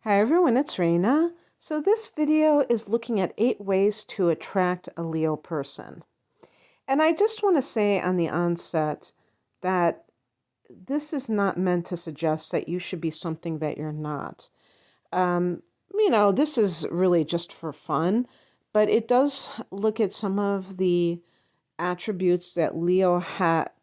Hi everyone, it's Raina. So this video is looking at 8 ways to attract a Leo person. And I just want to say on the onset that this is not meant to suggest that you should be something that you're not. Um, this is really just for fun, but it does look at some of the attributes that Leo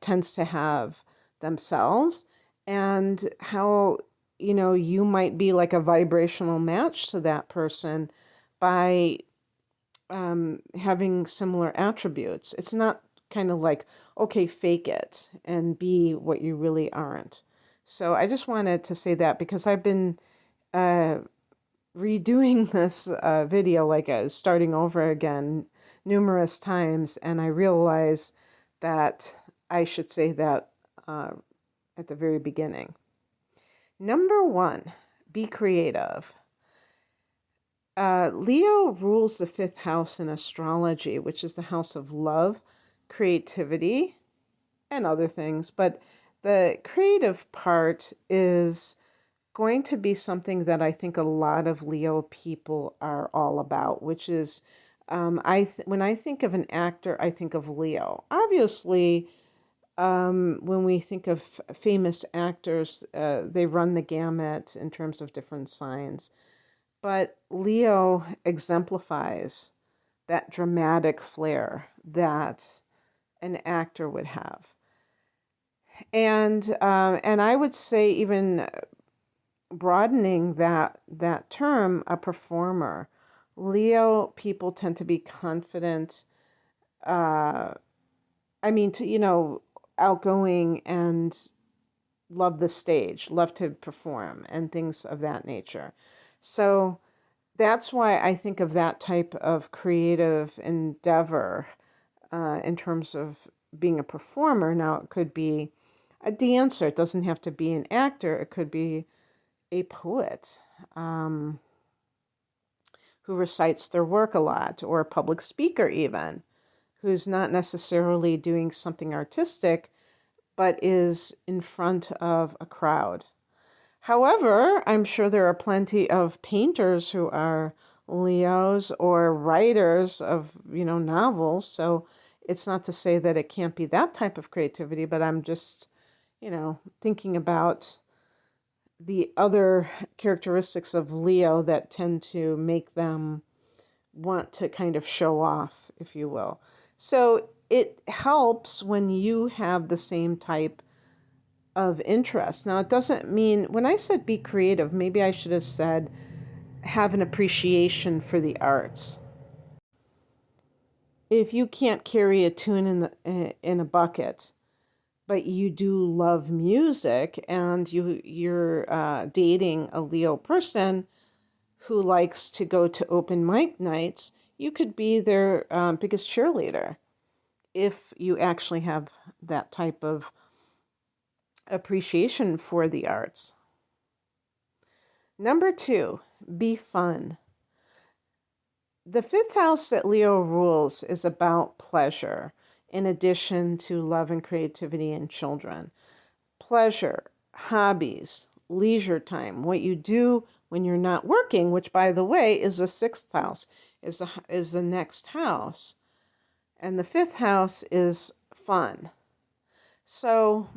tends to have themselves and how you might be like a vibrational match to that person by having similar attributes. It's not kind of like, okay, fake it and be what you really aren't. So I just wanted to say that because I've been uh, redoing this video, like starting over again numerous times, and I realize that I should say that at the very beginning. Number 1, be creative. Leo rules the 5th house in astrology, which is the house of love, creativity, and other things. But the creative part is going to be something that I think a lot of Leo people are all about, which is when I think of an actor, I think of Leo. Obviously, when we think of famous actors, they run the gamut in terms of different signs. But Leo exemplifies that dramatic flair that an actor would have. And I would say even broadening that term, a performer. Leo people tend to be confident. Uh, outgoing and love the stage, love to perform, and things of that nature. So that's why I think of that type of creative endeavor in terms of being a performer. Now, it could be a dancer, it doesn't have to be an actor, it could be a poet um, who recites their work a lot, or a public speaker, even, who's not necessarily doing something artistic, but is in front of a crowd. However, I'm sure there are plenty of painters who are Leos, or writers of, novels. So it's not to say that it can't be that type of creativity, but I'm just, thinking about the other characteristics of Leo that tend to make them want to kind of show off, if you will. So it helps when you have the same type of interest. Now, it doesn't mean, when I said be creative, maybe I should have said have an appreciation for the arts. If you can't carry a tune in a bucket, but you do love music, and you're dating a Leo person who likes to go to open mic nights, you could be their biggest cheerleader if you actually have that type of appreciation for the arts. Number 2, be fun. The 5th house that Leo rules is about pleasure, in addition to love and creativity in children. Pleasure, hobbies, leisure time, what you do when you're not working, which, by the way, is the 6th house, is the next house. And the 5th house is fun. So,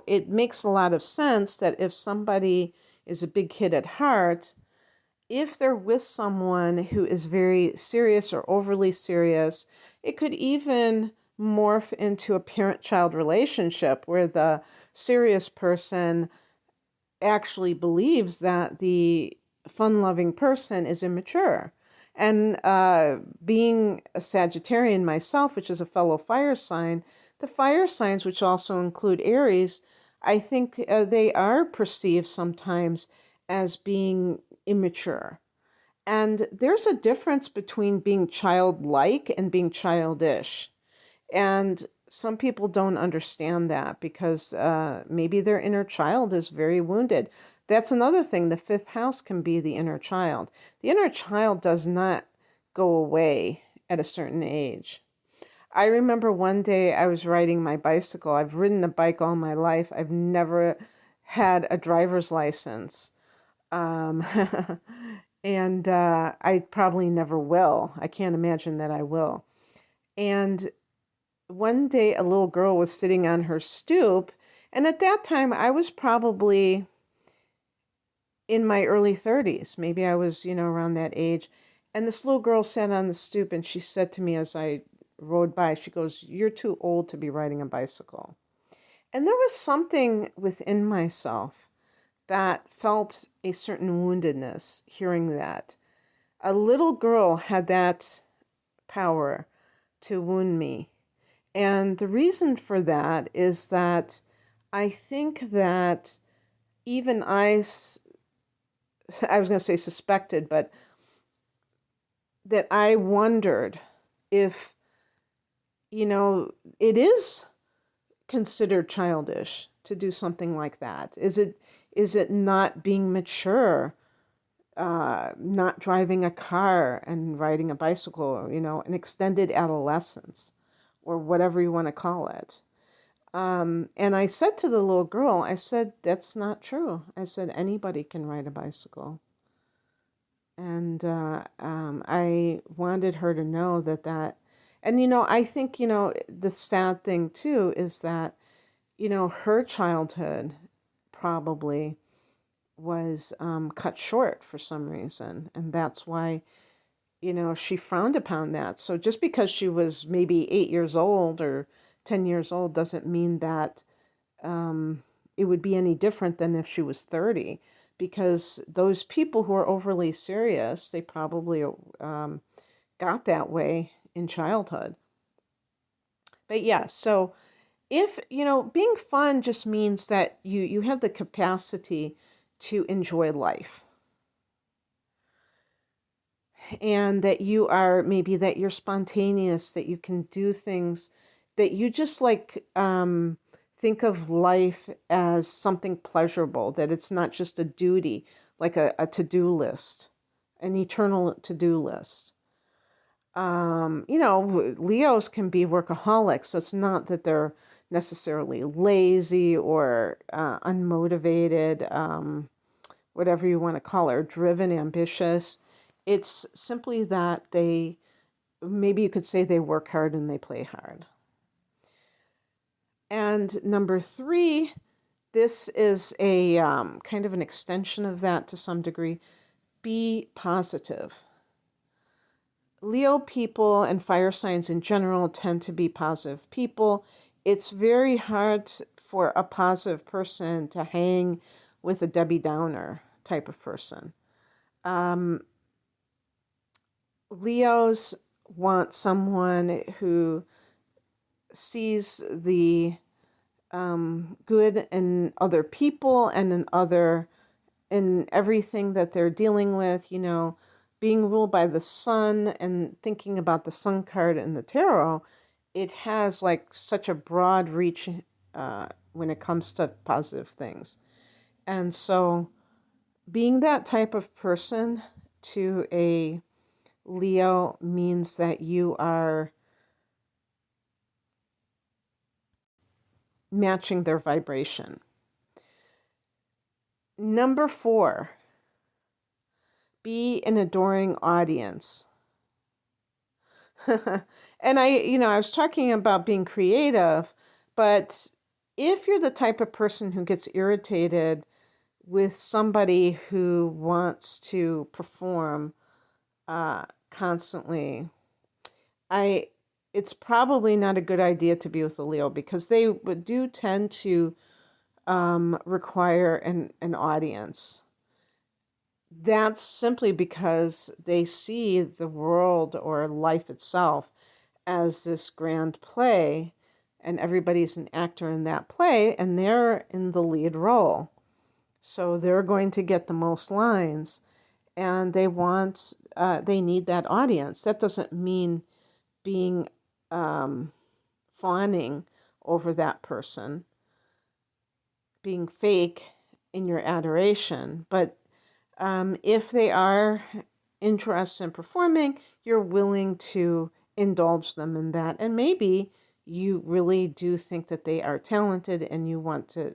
it makes a lot of sense that if somebody is a big kid at heart, if they're with someone who is very serious or overly serious, it could even morph into a parent-child relationship where the serious person actually believes that the fun-loving person is immature. And being a Sagittarian myself, which is a fellow fire sign, the fire signs, which also include Aries, I think they are perceived sometimes as being immature. And there's a difference between being childlike and being childish. And some people don't understand that because maybe their inner child is very wounded. That's another thing. The 5th house can be the inner child. The inner child does not go away at a certain age. I remember one day I was riding my bicycle. I've ridden a bike all my life. I've never had a driver's license. Um, and I probably never will. I can't imagine that I will. And one day a little girl was sitting on her stoop. And at that time, I was probably in my early 30s. Maybe I was, around that age. And this little girl sat on the stoop and she said to me as I rode by, she goes, "You're too old to be riding a bicycle." And there was something within myself that felt a certain woundedness hearing that. A little girl had that power to wound me. And the reason for that is that I think that even I was going to say suspected, but that I wondered if, it is considered childish to do something like that. Is it not being mature, not driving a car and riding a bicycle, or, an extended adolescence, or whatever you want to call it? And I said to the little girl, I said, "That's not true." I said, "Anybody can ride a bicycle." And I wanted her to know that, and I think, the sad thing too is that, her childhood probably was cut short for some reason. And that's why, she frowned upon that. So just because she was maybe 8 years old or 10 years old doesn't mean that it would be any different than if she was 30. Because those people who are overly serious, they probably got that way in childhood. But yeah, so if, being fun just means that you have the capacity to enjoy life, and that you're spontaneous, that you can do things, that you just like think of life as something pleasurable, that it's not just a duty, like a to-do list, an eternal to-do list. Leos can be workaholics, so it's not that they're necessarily lazy or unmotivated, whatever you want to call it, or driven, ambitious. It's simply that maybe you could say they work hard and they play hard. And number 3, this is a kind of an extension of that to some degree. Be positive. Leo people and fire signs in general tend to be positive people. It's very hard for a positive person to hang with a Debbie Downer type of person. Leos want someone who sees the good in other people and in everything that they're dealing with, being ruled by the sun and thinking about the sun card in the tarot. It has like such a broad reach when it comes to positive things. And so being that type of person to a Leo means that you are matching their vibration. Number 4, be an adoring audience. And I was talking about being creative, but if you're the type of person who gets irritated with somebody who wants to perform constantly, it's probably not a good idea to be with a Leo, because they do tend to require an audience. That's simply because they see the world or life itself as this grand play, and everybody's an actor in that play, and they're in the lead role. So they're going to get the most lines, and they need that audience. That doesn't mean being fawning over that person, being fake in your adoration, but if they are interested in performing, you're willing to indulge them in that. And maybe you really do think that they are talented and you want to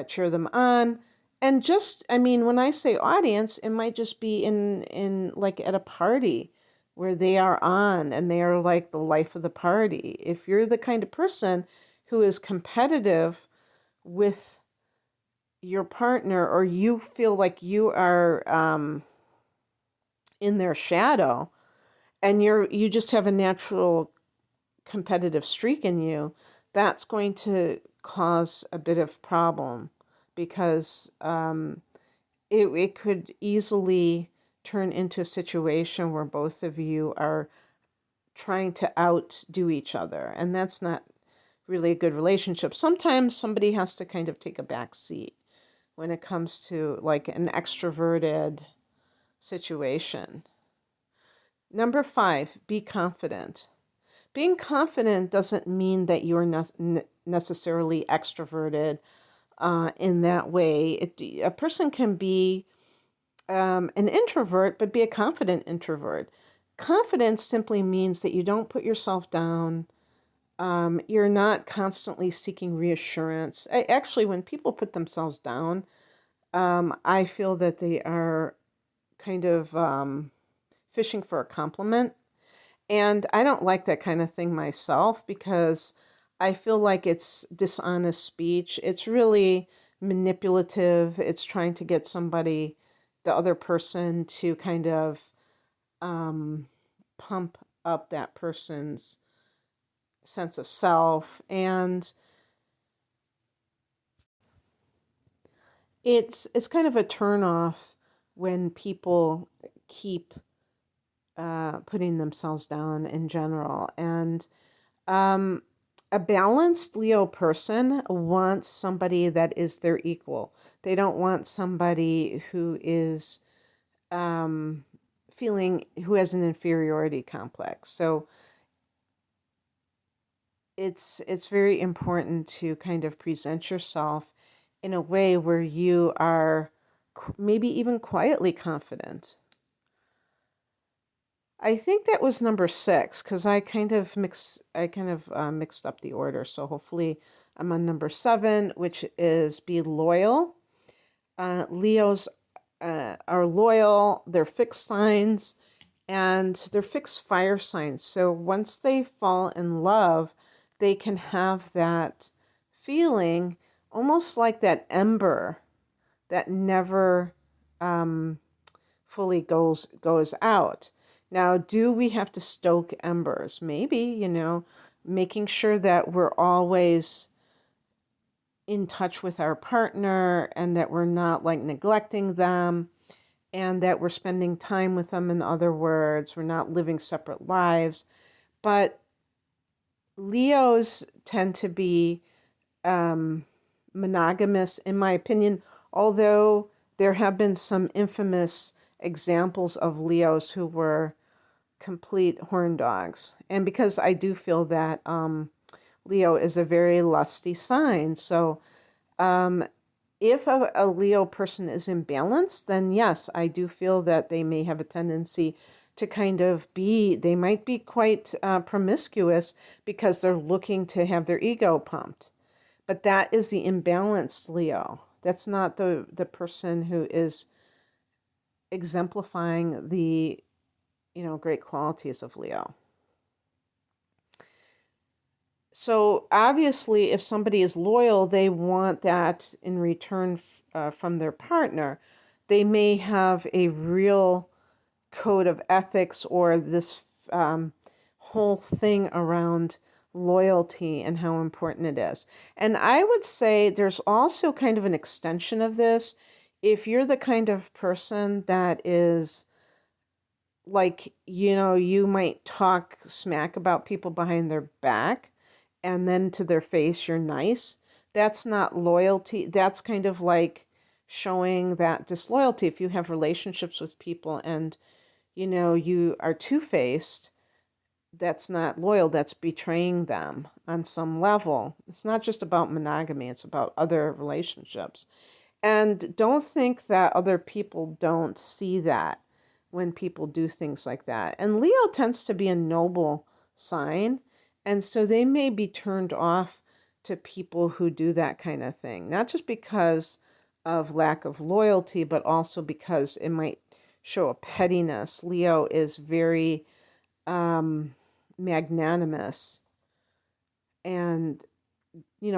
cheer them on. And just, I mean, when I say audience, it might just be in like at a party where they are on and they are like the life of the party. If you're the kind of person who is competitive with your partner, or you feel like you are in their shadow, and you just have a natural competitive streak in you, that's going to cause a bit of problem, because it could easily turn into a situation where both of you are trying to outdo each other, and that's not really a good relationship. Sometimes somebody has to kind of take a back seat when it comes to like an extroverted situation. Number 5, be confident. Being confident doesn't mean that you're necessarily extroverted in that way. A person can be an introvert, but be a confident introvert. Confidence simply means that you don't put yourself down. You're not constantly seeking reassurance. Actually, when people put themselves down, I feel that they are kind of fishing for a compliment. And I don't like that kind of thing myself, because I feel like it's dishonest speech. It's really manipulative. It's trying to get somebody, the other person, to kind of um, pump up that person's sense of self. And it's kind of a turnoff when people keep putting themselves down in general. And um, a balanced Leo person wants somebody that is their equal. They don't want somebody who is who has an inferiority complex. So it's very important to kind of present yourself in a way where you are maybe even quietly confident. I think that was number 6, because I kind of mixed up the order. So hopefully I'm on number 7, which is be loyal. Leos are loyal. They're fixed signs, and they're fixed fire signs. So once they fall in love, they can have that feeling, almost like that ember that never fully goes out. Now, do we have to stoke embers? Maybe, making sure that we're always in touch with our partner, and that we're not like neglecting them, and that we're spending time with them. In other words, we're not living separate lives. But Leos tend to be monogamous, in my opinion, although there have been some infamous examples of Leos who were complete horn dogs. And because I do feel that Leo is a very lusty sign. So if a Leo person is imbalanced, then yes, I do feel that they may have a tendency to kind of they might be quite promiscuous, because they're looking to have their ego pumped. But that is the imbalanced Leo. That's not the person who is exemplifying the, great qualities of Leo. So obviously, if somebody is loyal, they want that in return from their partner. They may have a real code of ethics, or this whole thing around loyalty and how important it is. And I would say there's also kind of an extension of this. If you're the kind of person that is like, you might talk smack about people behind their back, and then to their face you're nice, that's not loyalty. That's kind of like showing that disloyalty. If you have relationships with people and you are two-faced, that's not loyal. That's betraying them on some level. It's not just about monogamy, it's about other relationships. And don't think that other people don't see that. when people do things like that. And Leo tends to be a noble sign, and so they may be turned off to people who do that kind of thing, not just because of lack of loyalty, but also because it might show a pettiness. Leo is very magnanimous. And,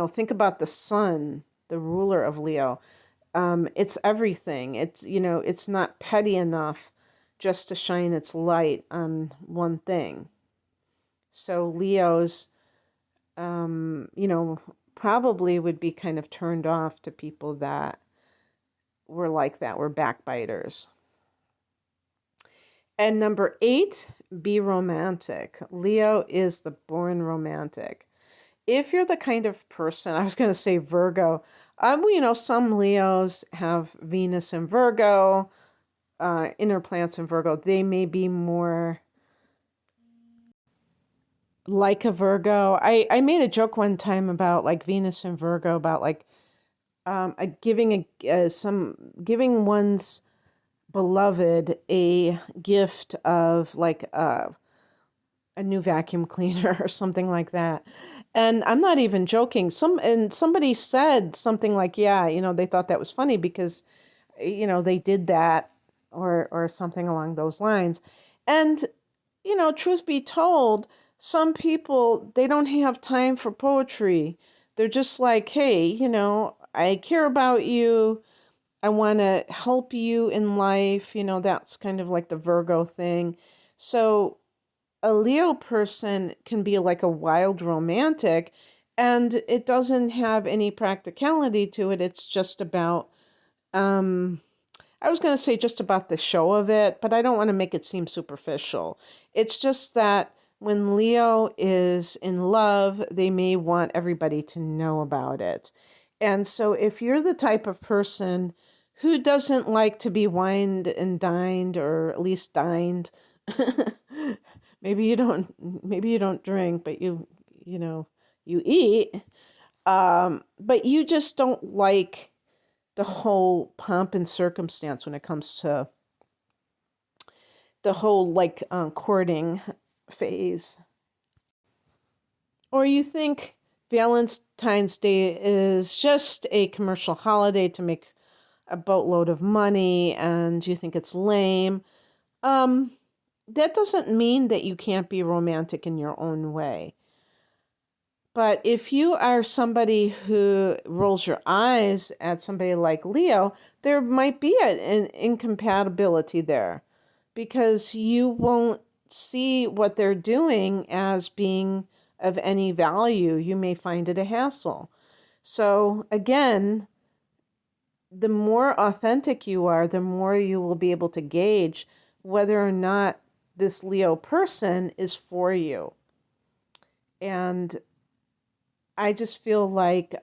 think about the sun, the ruler of Leo. It's everything. It's not petty enough just to shine its light on one thing. So Leos, probably would be kind of turned off to people that were like that, were backbiters. And number 8, be romantic. Leo is the born romantic. If you're the kind of person, I was going to say Virgo, some Leos have Venus in Virgo, inner planets in Virgo. They may be more like a Virgo. I made a joke one time about like Venus and Virgo, about like giving one's beloved a gift of like a new vacuum cleaner or something like that. And I'm not even joking. Somebody said something like, yeah, they thought that was funny because, they did that or something along those lines. And, truth be told, some people, they don't have time for poetry. They're just like, hey, I care about you. I want to help you in life. That's kind of like the Virgo thing. So a Leo person can be like a wild romantic, and it doesn't have any practicality to it. It's just about, I was going to say just about the show of it, but I don't want to make it seem superficial. It's just that when Leo is in love, they may want everybody to know about it. And so if you're the type of person who doesn't like to be wined and dined, or at least dined, maybe you don't drink, but you eat, but you just don't like the whole pomp and circumstance when it comes to the whole like courting phase. Or you think Valentine's Day is just a commercial holiday to make a boatload of money, and you think it's lame. That doesn't mean that you can't be romantic in your own way. But if you are somebody who rolls your eyes at somebody like Leo, there might be an incompatibility there, because you won't see what they're doing as being of any value. You may find it a hassle. So again, the more authentic you are, the more you will be able to gauge whether or not this Leo person is for you. And I just feel like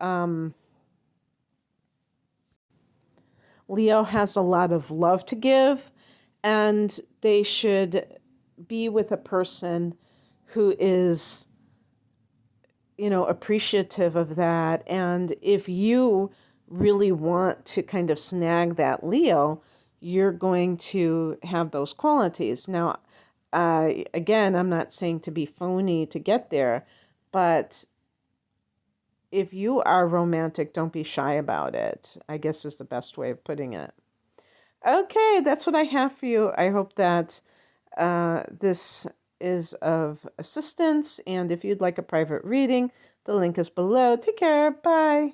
Leo has a lot of love to give, and they should be with a person who is, appreciative of that. And if you really want to kind of snag that Leo, you're going to have those qualities. Now, again, I'm not saying to be phony to get there, but if you are romantic, don't be shy about it, I guess is the best way of putting it. Okay, that's what I have for you. I hope that this is of assistance. And if you'd like a private reading, the link is below. Take care. Bye.